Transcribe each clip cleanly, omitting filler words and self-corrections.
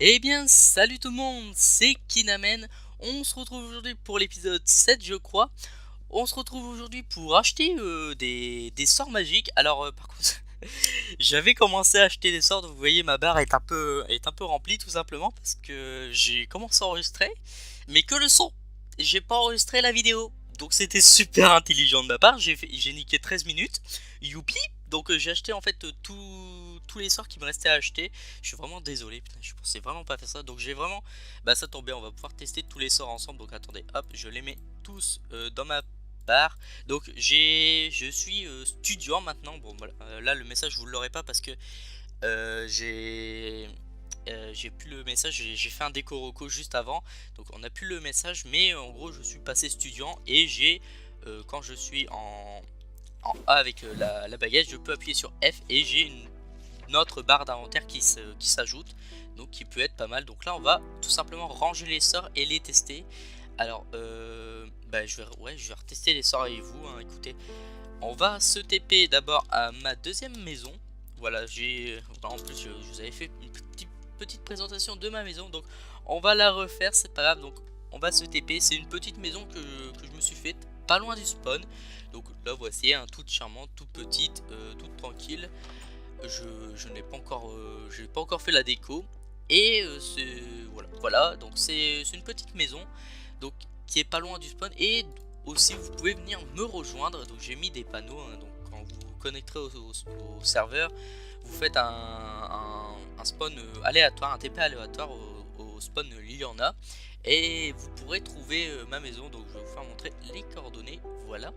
Eh bien, salut tout le monde, c'est Kinamen. On se retrouve aujourd'hui pour l'épisode 7, je crois. On se retrouve aujourd'hui pour acheter des sorts magiques. Alors, par contre, j'avais commencé à acheter des sorts, donc vous voyez, ma barre est un peu remplie tout simplement parce que j'ai commencé à enregistrer, mais que le son. J'ai pas enregistré la vidéo. Donc c'était super intelligent de ma part, j'ai niqué 13 minutes. Youpi. Donc j'ai acheté en fait tous les sorts qui me restaient à acheter. Je suis vraiment désolé, putain, je pensais vraiment pas faire ça. Donc j'ai vraiment... Bah ça tombe bien, on va pouvoir tester tous les sorts ensemble. Donc attendez, hop, je les mets tous dans ma barre. Donc je suis étudiant maintenant. Bon voilà, là le message vous l'aurez pas parce que j'ai plus le message, j'ai fait un décoroco juste avant, donc on a plus le message, mais en gros je suis passé étudiant et j'ai quand je suis en A avec la baguette, je peux appuyer sur F et j'ai une autre barre d'inventaire qui s'ajoute, donc qui peut être pas mal. Donc là on va tout simplement ranger les sorts et les tester. Alors bah, je vais retester les sorts avec vous, hein. Écoutez, on va se TP d'abord à ma deuxième maison. Voilà, en plus je vous avais fait une petite présentation de ma maison, donc on va la refaire, c'est pas grave. Donc on va se TP, c'est une petite maison que je me suis faite pas loin du spawn. Donc là voici, hein, toute charmante, toute petite, toute tranquille. Je n'ai pas encore, j'ai pas encore fait la déco. Et voilà, donc c'est une petite maison, donc qui est pas loin du spawn. Et aussi vous pouvez venir me rejoindre. Donc j'ai mis des panneaux, hein, donc quand vous vous connecterez au serveur, vous faites un spawn aléatoire, un TP aléatoire au spawn Liliana, et vous pourrez trouver ma maison. Donc je vais vous faire montrer les coordonnées, voilà.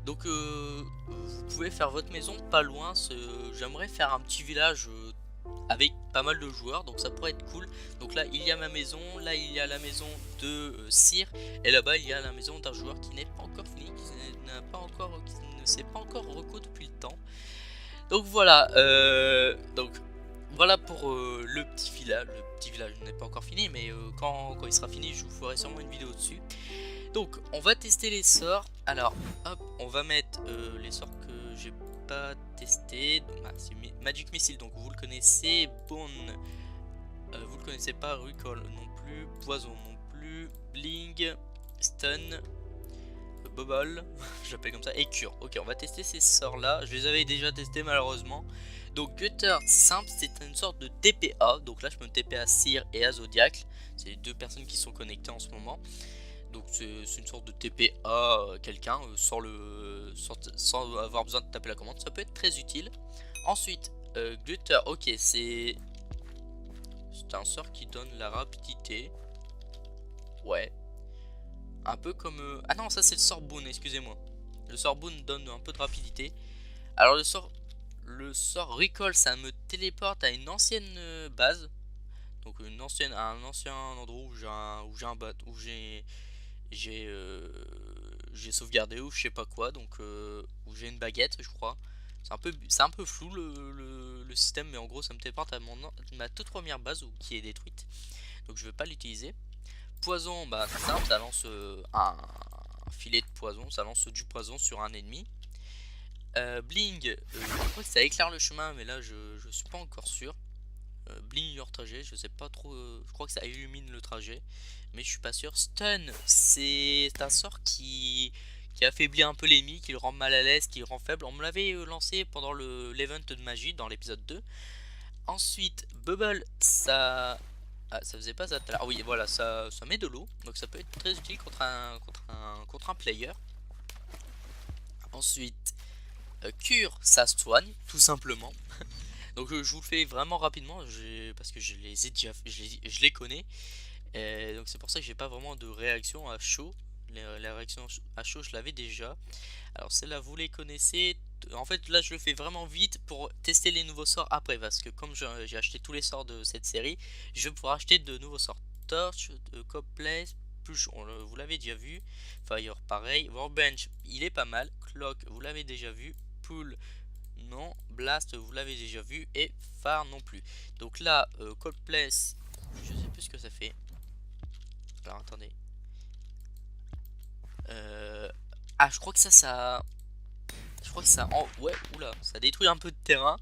Donc vous pouvez faire votre maison pas loin. J'aimerais faire un petit village avec pas mal de joueurs, donc ça pourrait être cool. Donc là il y a ma maison, là il y a la maison de Cyr, et là-bas il y a la maison d'un joueur qui n'est pas encore fini, qui ne s'est pas encore reco depuis le temps. Donc voilà, voilà pour le petit village. Le petit village n'est pas encore fini, mais quand il sera fini, je vous ferai sûrement une vidéo dessus. Donc on va tester les sorts. Alors hop, on va mettre les sorts que j'ai pas testé. C'est Magic Missile, donc vous le connaissez. Bone, vous le connaissez pas. Recall non plus. Poison non plus. Bling, Stun, Bubble, j'appelle comme ça, et Cure. Ok, on va tester ces sorts là. Je les avais déjà testés malheureusement. Donc Gutter simple, c'est une sorte de TPA. Donc là je peux me TP à Cyr et à Zodiac. C'est les deux personnes qui sont connectées en ce moment. Donc c'est une sorte de TP à quelqu'un sans avoir besoin de taper la commande. Ça peut être très utile. Ensuite, Glitter, ok, c'est un sort qui donne la rapidité. Ouais. Un peu comme... Ah non, ça c'est le sort Boon, excusez-moi. Le sort Boon donne un peu de rapidité. Alors le sort Recall, ça me téléporte à une ancienne base. Donc un ancien endroit j'ai sauvegardé ou je sais pas quoi, donc où j'ai une baguette je crois. C'est un peu flou le système, mais en gros ça me téléporte à ma toute première base qui est détruite, donc je vais pas l'utiliser. Poison, bah c'est simple, ça lance un filet de poison, ça lance du poison sur un ennemi. Bling, je crois que ça éclaire le chemin, mais là je suis pas encore sûr. Bling your trajet, je sais pas trop, je crois que ça illumine le trajet, mais je suis pas sûr. Stun, c'est un sort qui affaiblit un peu l'ennemi, qui le rend mal à l'aise, qui le rend faible. On me l'avait lancé pendant l'event de magie dans l'épisode 2. Ensuite, Bubble, ça faisait pas ça tout à l'heure. Ah oui, voilà, ça met de l'eau, donc ça peut être très utile contre un player. Ensuite, Cure, ça soigne, tout simplement. Donc je vous le fais vraiment rapidement parce que je les ai déjà, je les connais. Donc c'est pour ça que j'ai pas vraiment de réaction à chaud. La réaction à chaud je l'avais déjà. Alors celle-là vous les connaissez. En fait là je le fais vraiment vite pour tester les nouveaux sorts après, parce que comme j'ai acheté tous les sorts de cette série, je vais pouvoir acheter de nouveaux sorts. Torch, Coppless, Push, vous l'avez déjà vu. Fire pareil. Warbench il est pas mal. Clock vous l'avez déjà vu. Pool non, Blast vous l'avez déjà vu, et Phare non plus. Donc là, Cold Place, je sais plus ce que ça fait. Alors attendez. Ah, je crois que je crois que ça, ouais, oula, ça détruit un peu de terrain.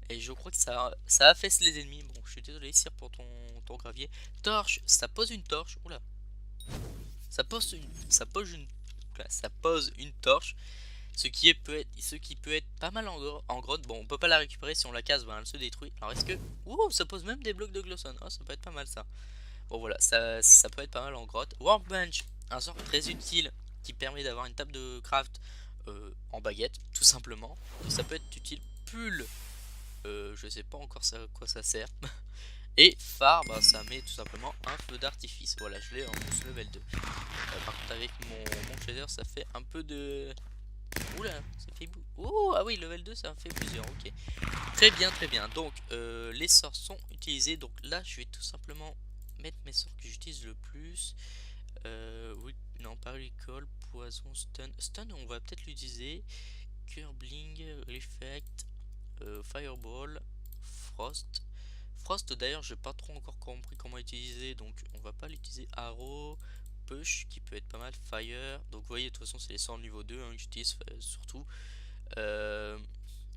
Et je crois que ça affaisse les ennemis. Bon, je suis désolé, Sire, pour ton gravier. Torche, ça pose une torche. Oula. Ça pose une torche. Ce qui peut être pas mal en grotte. Bon, on peut pas la récupérer si on la casse, ben, elle se détruit. Alors est-ce que... Ouh, ça pose même des blocs de glowstone. Oh, ça peut être pas mal ça. Bon voilà, ça peut être pas mal en grotte. Workbench, un sort très utile qui permet d'avoir une table de craft en baguette, tout simplement. Ça peut être utile. Pull, je sais pas encore à quoi ça sert. Et phare, bah, ça met tout simplement un feu d'artifice. Voilà, je l'ai en plus level 2. Par contre avec mon shader ça fait un peu de... Oula, ça fait bout. Oh, ah oui, level 2 ça en fait plusieurs, ok. Très bien, très bien. Donc les sorts sont utilisés. Donc là je vais tout simplement mettre mes sorts que j'utilise le plus. Oui, non, pas recall, poison, stun. Stun on va peut-être l'utiliser. Curbling, Reflect, Fireball, Frost. Frost d'ailleurs j'ai pas trop encore compris comment utiliser, donc on va pas l'utiliser. Arrow, Push qui peut être pas mal, Fire. Donc vous voyez de toute façon c'est les sorts niveau 2 hein, que j'utilise surtout.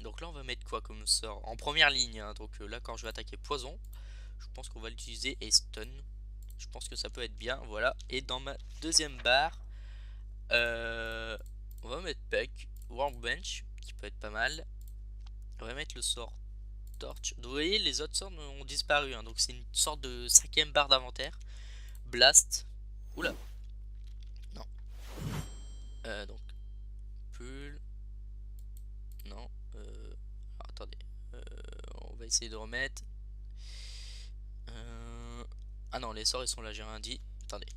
Donc là on va mettre quoi comme sort en première ligne hein. Donc là quand je vais attaquer poison, je pense qu'on va l'utiliser, et stun. Je pense que ça peut être bien, voilà. Et dans ma deuxième barre, on va mettre Peck, Workbench qui peut être pas mal. On va mettre le sort Torch. Donc, vous voyez les autres sorts ont disparu hein. Donc c'est une sorte de cinquième barre d'inventaire. Blast. Oula. Non. Donc Pull. Non. Alors, attendez. On va essayer de remettre. Ah non, les sorts ils sont là, j'ai rien dit. Attendez.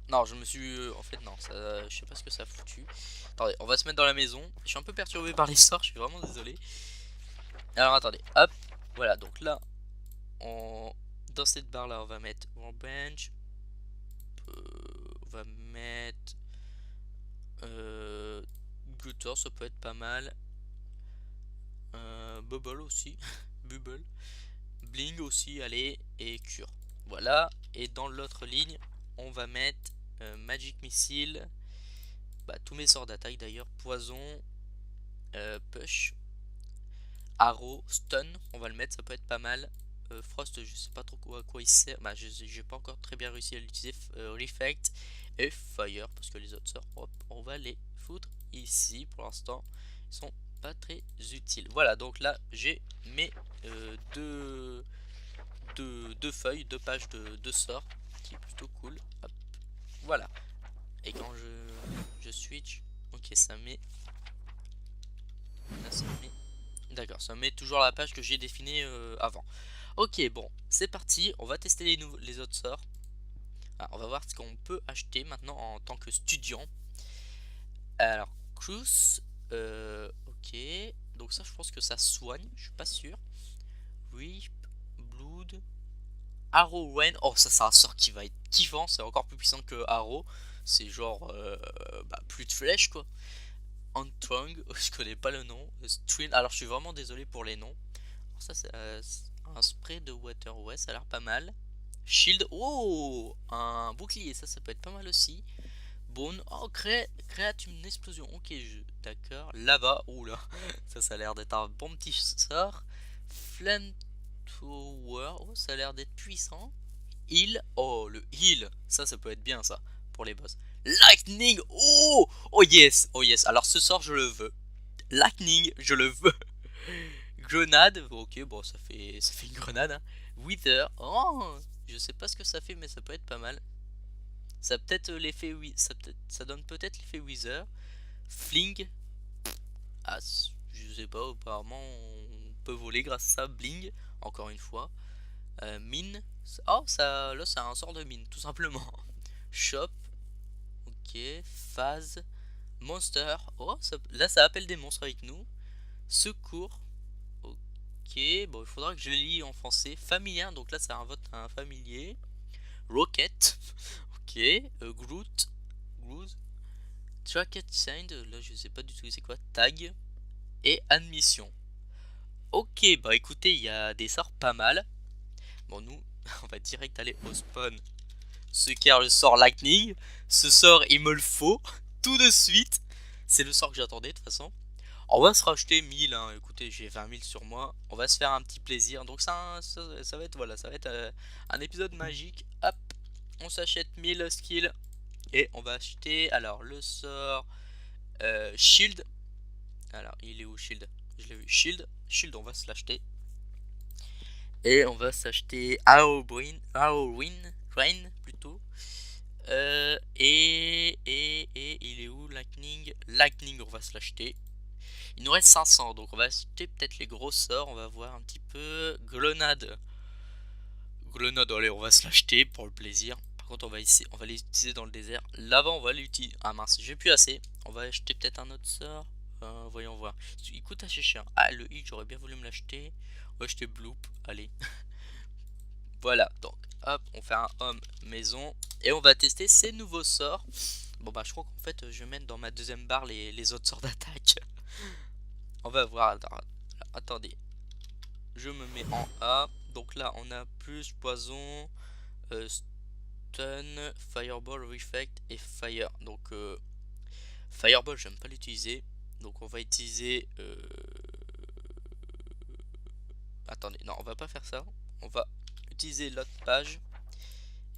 Non, je me suis... en fait, non, ça, je sais pas ce que ça a foutu. Attendez, on va se mettre dans la maison. Je suis un peu perturbé par les sorts, je suis vraiment désolé. Alors, attendez, hop. Voilà, donc là, dans cette barre là, on va mettre Workbench. On va mettre... Glitter, ça peut être pas mal. Bubble aussi. Bubble. Bling aussi, allez. Et Cure. Voilà. Et dans l'autre ligne, on va mettre Magic Missile. Bah, tous mes sorts d'attaque d'ailleurs. Poison. Push. Arrow. Stun. On va le mettre, ça peut être pas mal. Frost, je sais pas trop à quoi il sert. Bah, j'ai pas encore très bien réussi à l'utiliser. Reflect. Et Fire. Parce que les autres sorts, hop, on va les foutre ici. Pour l'instant, ils sont pas très utiles. Voilà, donc là, j'ai mes deux feuilles, deux pages de sorts, qui est plutôt cool. Hop, voilà. Et quand je switch, ok, ça met... Là, ça met... D'accord, ça met toujours la page que j'ai définie avant. Ok, bon, c'est parti. On va tester les autres sorts. Ah, on va voir ce qu'on peut acheter maintenant en tant que étudiant. Alors, Cruise, ok. Donc ça, je pense que ça soigne, je suis pas sûr. Rip, Blood, Arrow Rain. Oh, ça, c'est un sort qui va être kiffant. C'est encore plus puissant que Arrow. C'est genre bah, plus de flèches quoi. Antrong, je connais pas le nom. String, alors je suis vraiment désolé pour les noms. Alors ça, c'est un spray de Water. Ouais, ça a l'air pas mal. Shield, oh, un bouclier, ça peut être pas mal aussi. Bone, oh, créate une explosion. Ok, d'accord. Lava, oula, ça a l'air d'être un bon petit sort. Flame Tower, oh, ça a l'air d'être puissant. Heal, oh, le heal, ça peut être bien ça pour les boss. Lightning, oh, oh yes, oh yes. Alors ce sort, je le veux. Lightning, je le veux. Grenade, ok, bon, ça fait une grenade. Hein. Wither, oh, je sais pas ce que ça fait, mais ça peut être pas mal. Ça peut-être l'effet, ça donne peut-être l'effet Wither. Fling, ah, je sais pas, apparemment on peut voler grâce à ça. Bling, encore une fois. Mine, oh, ça, là c'est un sort de mine, tout simplement. Shop, ok. Phase, Monster, oh, là ça appelle des monstres avec nous. Secours, ok, bon, il faudra que je les lis en français. Familier, donc là ça invoque un familier. Rocket, ok. Groot, Tracked Sign, là je sais pas du tout c'est quoi. Tag et Admission. Ok, bah écoutez, il y a des sorts pas mal. Bon, nous, on va direct aller au spawn. Ce qui est le sort Lightning. Ce sort, il me le faut tout de suite. C'est le sort que j'attendais de toute façon. On va se racheter 1000, hein. Écoutez, j'ai 20 000 sur moi. On va se faire un petit plaisir. Donc ça va être, voilà, ça va être un épisode magique. Hop, on s'achète 1000 skills. Et on va acheter, alors, le sort Shield. Alors, il est où Shield? Je l'ai vu. Shield. Shield, on va se l'acheter. Et on va s'acheter Rain plutôt. Et il est où Lightning? Lightning, on va se l'acheter. Il nous reste 500, donc on va acheter peut-être les gros sorts. On va voir un petit peu. Grenade. Grenade, allez, on va se l'acheter pour le plaisir. Par contre, on va l'utiliser dans le désert. Là-bas, on va l'utiliser. Ah mince, j'ai plus assez. On va acheter peut-être un autre sort. Voyons voir. Il coûte assez cher. Ah, le X, j'aurais bien voulu me l'acheter. On va acheter Bloop. Allez. Voilà, donc hop, on fait un home maison. Et on va tester ces nouveaux sorts. Bon bah je crois qu'en fait je vais mettre dans ma deuxième barre les autres sorts d'attaque. On va voir, attendez. Je me mets en A. Donc là on a plus poison, stun, fireball, reflect et fire. Donc fireball j'aime pas l'utiliser. Donc on va utiliser... Attendez, non on va pas faire ça. On va utiliser l'autre page.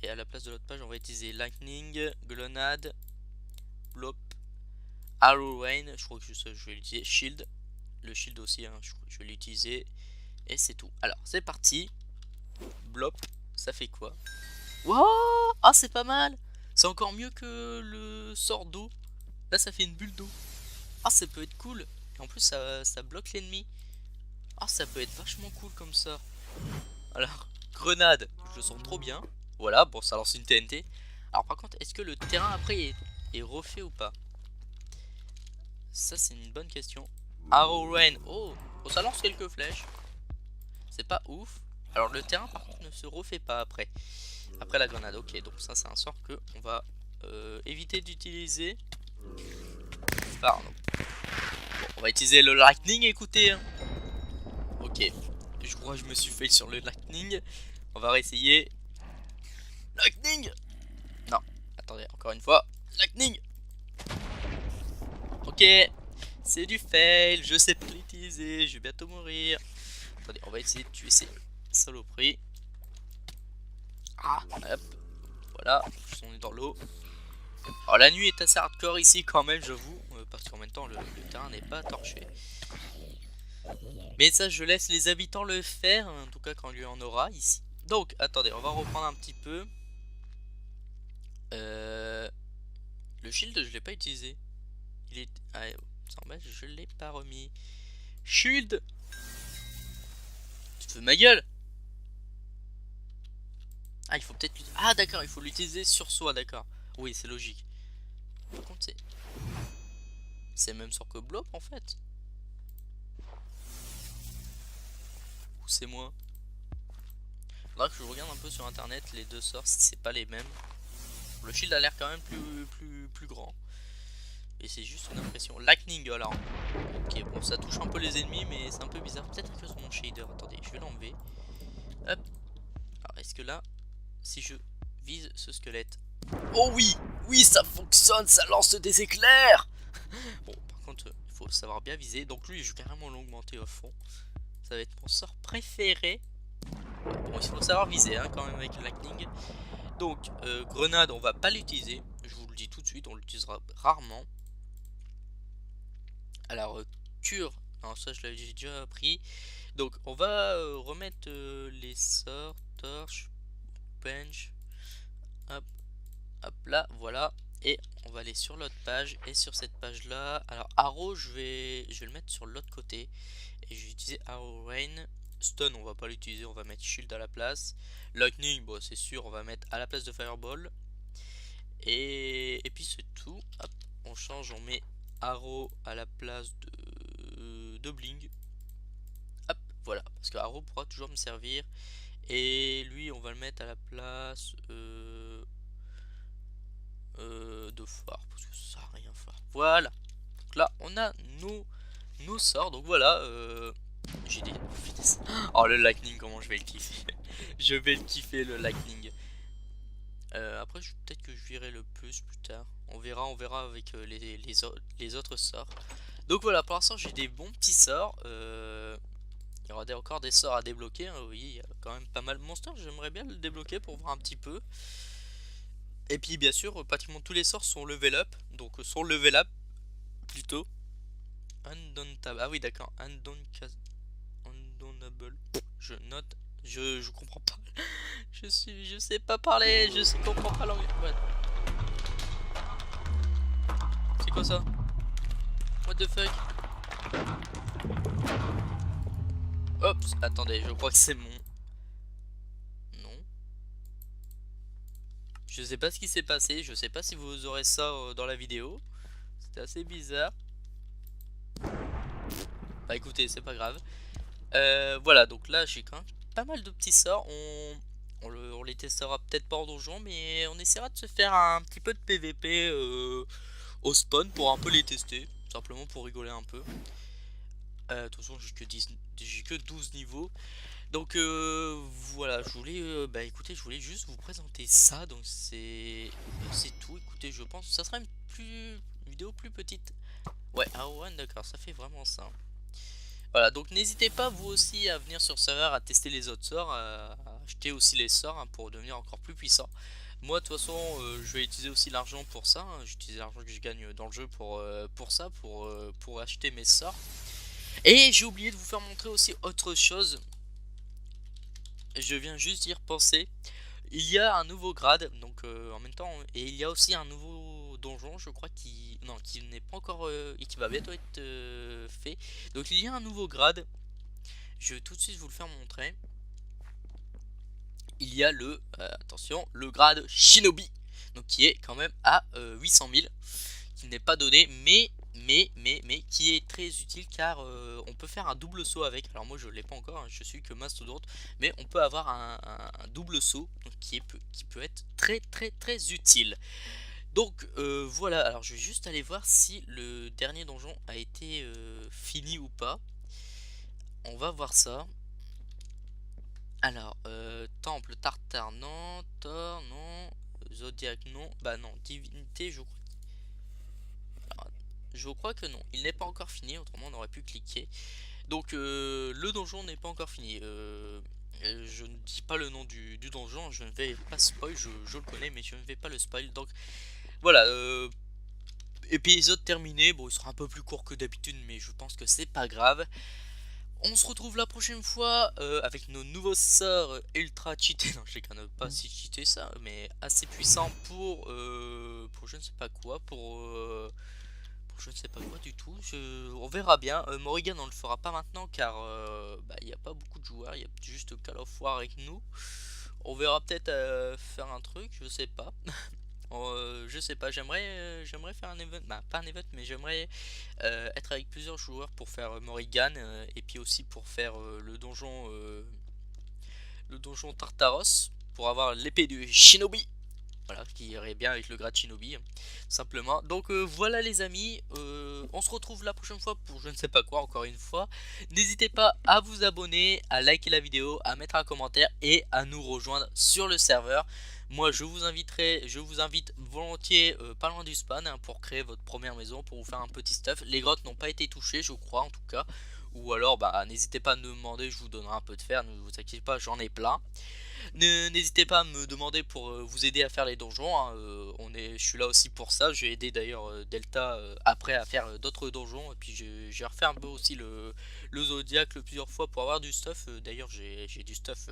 Et à la place de l'autre page, on va utiliser Lightning, Grenade, Blop, Arrow Rain. Je crois que je vais l'utiliser. Shield. Le shield aussi, hein, je vais l'utiliser. Et c'est tout. Alors, c'est parti. Blop, ça fait quoi? Wow! Ah, c'est pas mal! C'est encore mieux que le sort d'eau. Là, ça fait une bulle d'eau. Ah, ça peut être cool. Et en plus, ça bloque l'ennemi. Ah, ça peut être vachement cool comme ça. Alors, Grenade, je le sens trop bien. Voilà, bon, ça lance une TNT. Alors, par contre, est-ce que le terrain après est refait ou pas? Ça, c'est une bonne question. Arrow Rain, oh, ça lance quelques flèches. C'est pas ouf. Alors, le terrain, par contre, ne se refait pas après. Après la grenade, ok, donc ça, c'est un sort que on va éviter d'utiliser. Pardon. Bon, on va utiliser le Lightning, écoutez. Hein. Ok, je crois que je me suis fait sur le Lightning. On va réessayer. Lightning! Non, attendez, encore une fois. Lightning! Ok, c'est du fail, je sais pas l'utiliser, je vais bientôt mourir. Attendez, on va essayer de tuer ces saloperies. Ah, hop, voilà, on est dans l'eau. Alors la nuit est assez hardcore ici quand même, j'avoue, parce qu'en même temps le terrain n'est pas torché. Mais ça, je laisse les habitants le faire, en tout cas quand il y en aura ici. Donc, attendez, on va reprendre un petit peu. Le shield, je l'ai pas utilisé. Il est... Ah, je l'ai pas remis. Shield! Tu te fous de ma gueule? Ah, il faut peut-être... Ah, d'accord, il faut l'utiliser sur soi, d'accord. Oui, c'est logique. Par contre, c'est même sort que Blop, en fait. Ou c'est moi? Faudra que je regarde un peu sur internet les deux sorts, si c'est pas les mêmes. Le shield a l'air quand même plus grand. Et c'est juste une impression. Lightning, alors. Ok, bon, ça touche un peu les ennemis, mais c'est un peu bizarre. Peut-être à cause de mon shader. Attendez, je vais l'enlever. Hop. Alors, est-ce que là, si je vise ce squelette... Oh oui! Oui, ça fonctionne, ça lance des éclairs! Bon, par contre, il faut savoir bien viser. Donc lui, je vais carrément l'augmenter au fond. Ça va être mon sort préféré. Bon, il faut savoir viser, hein, quand même, avec le Lightning. Donc, grenade, on va pas l'utiliser. Je vous le dis tout de suite, on l'utilisera rarement. Alors, cure, non, ça je l'avais déjà appris. Donc, on va remettre les sorts, torche, bench, hop, hop là, voilà. Et on va aller sur l'autre page. Et sur cette page là, alors arrow, je vais le mettre sur l'autre côté. Et je vais utiliser arrow rain. Stun, on va pas l'utiliser, on va mettre shield à la place. Lightning, bon, c'est sûr, on va mettre à la place de fireball. Et puis c'est tout. Hop, on change, on met arrow à la place de bling. Hop, voilà, parce que arrow pourra toujours me servir. Et lui, on va le mettre à la place de phare, parce que ça sert à rien phare. Voilà. Donc là, on a nos sorts. Donc voilà. J'ai des... Oh, le lightning, comment je vais le kiffer. Je vais le kiffer, le lightning. Après, peut-être que je verrai le plus tard. On verra avec les autres sorts. Donc voilà, pour l'instant j'ai des bons petits sorts. Il y aura encore des sorts à débloquer, hein. Oui, il y a quand même pas mal de monsters, j'aimerais bien le débloquer pour voir un petit peu. Et puis bien sûr, pratiquement tous les sorts sont level up, donc sont level up plutôt. Undauntable, ah oui d'accord, undauntable, je note, je comprends pas, je sais pas parler, comprends pas l'anglais. Ouais. C'est quoi ça? What the fuck? Hop, attendez, je crois que c'est mon... Non. Je sais pas ce qui s'est passé, je sais pas si vous aurez ça dans la vidéo. C'était assez bizarre. Bah écoutez, c'est pas grave. Voilà, donc là j'ai quand même pas mal de petits sorts. On les testera peut-être pas en donjon, mais on essaiera de se faire un petit peu de PVP au spawn pour un peu les tester. Simplement pour rigoler un peu. De toute façon, j'ai que 12 niveaux. Donc voilà, je voulais, bah écoutez, je voulais juste vous présenter ça. Donc c'est tout. Écoutez, je pense que ça sera une vidéo plus petite. Ouais, ah ouais, d'accord, ça fait vraiment ça. Voilà, donc n'hésitez pas vous aussi à venir sur le serveur à tester les autres sorts, à acheter aussi les sorts hein, pour devenir encore plus puissant. Moi de toute façon je vais utiliser aussi l'argent pour ça, hein. J'utilise l'argent que je gagne dans le jeu pour ça, pour acheter mes sorts. Et j'ai oublié de vous faire montrer aussi autre chose, je viens juste d'y repenser. Il y a un nouveau grade, donc en même temps, et il y a aussi un nouveau donjon, je crois, qui n'est pas encore, et qui va bientôt être fait. Donc il y a un nouveau grade, je vais tout de suite vous le faire montrer. Il y a attention, le grade Shinobi, donc qui est quand même à 800 000, qui n'est pas donné, mais qui est très utile car on peut faire un double saut avec. Alors moi je l'ai pas encore, hein, je suis que mastodonte, mais on peut avoir un double saut donc qui peut être très utile. Donc voilà, alors je vais juste aller voir si le dernier donjon a été fini ou pas. On va voir ça. Alors, temple Tartare non, Thor non, Zodiac non, bah non, divinité je crois. Alors, je crois que non, il n'est pas encore fini, autrement on aurait pu cliquer. Donc le donjon n'est pas encore fini. Je ne dis pas le nom du donjon, je ne vais pas spoil, je le connais mais je ne vais pas le spoil. Donc voilà, épisode terminé, bon il sera un peu plus court que d'habitude mais je pense que c'est pas grave. On se retrouve la prochaine fois avec nos nouveaux sorts ultra cheatés. Non, je ne pas si cheaté ça, mais assez puissants pour je ne sais pas quoi, pour je ne sais pas quoi du tout. On verra bien. Morrigan on le fera pas maintenant car bah, il n'y a pas beaucoup de joueurs, il y a juste Call of War avec nous. On verra peut-être faire un truc, je sais pas. Je sais pas, j'aimerais faire un event, bah pas un event mais j'aimerais être avec plusieurs joueurs pour faire Morrigan et puis aussi pour faire le donjon Tartaros pour avoir l'épée du Shinobi. Voilà, qui irait bien avec le grade Shinobi, simplement. Donc voilà les amis, on se retrouve la prochaine fois pour je ne sais pas quoi, encore une fois. N'hésitez pas à vous abonner, à liker la vidéo, à mettre un commentaire et à nous rejoindre sur le serveur. Moi je vous invite volontiers pas loin du spawn hein, pour créer votre première maison, pour vous faire un petit stuff. Les grottes n'ont pas été touchées je crois en tout cas. Ou alors bah n'hésitez pas à me demander, je vous donnerai un peu de fer, ne vous inquiétez pas, j'en ai plein. N'hésitez pas à me demander pour vous aider à faire les donjons hein. Je suis là aussi pour ça. J'ai aidé d'ailleurs Delta après à faire d'autres donjons. Et puis j'ai refait un peu aussi le Zodiac plusieurs fois pour avoir du stuff. D'ailleurs j'ai du stuff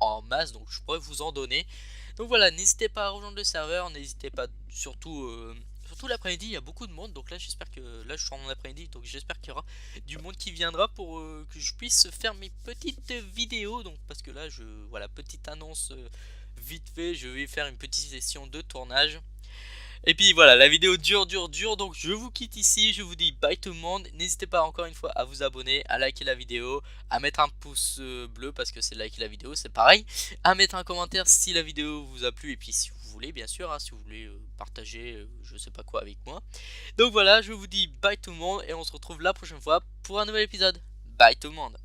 en masse donc je pourrais vous en donner. Donc voilà, n'hésitez pas à rejoindre le serveur. N'hésitez pas surtout l'après-midi, il y a beaucoup de monde. Donc là j'espère que là je suis en mon après-midi. Donc j'espère qu'il y aura du monde qui viendra pour que je puisse faire mes petites vidéos. Donc parce que là voilà, petite annonce vite fait, je vais faire une petite session de tournage. Et puis voilà, la vidéo dure, donc je vous quitte ici, je vous dis bye tout le monde. N'hésitez pas encore une fois à vous abonner, à liker la vidéo, à mettre un pouce bleu parce que c'est liker la vidéo, c'est pareil. À mettre un commentaire si la vidéo vous a plu et puis si vous voulez bien sûr, hein, si vous voulez partager je sais pas quoi avec moi. Donc voilà, je vous dis bye tout le monde et on se retrouve la prochaine fois pour un nouvel épisode. Bye tout le monde.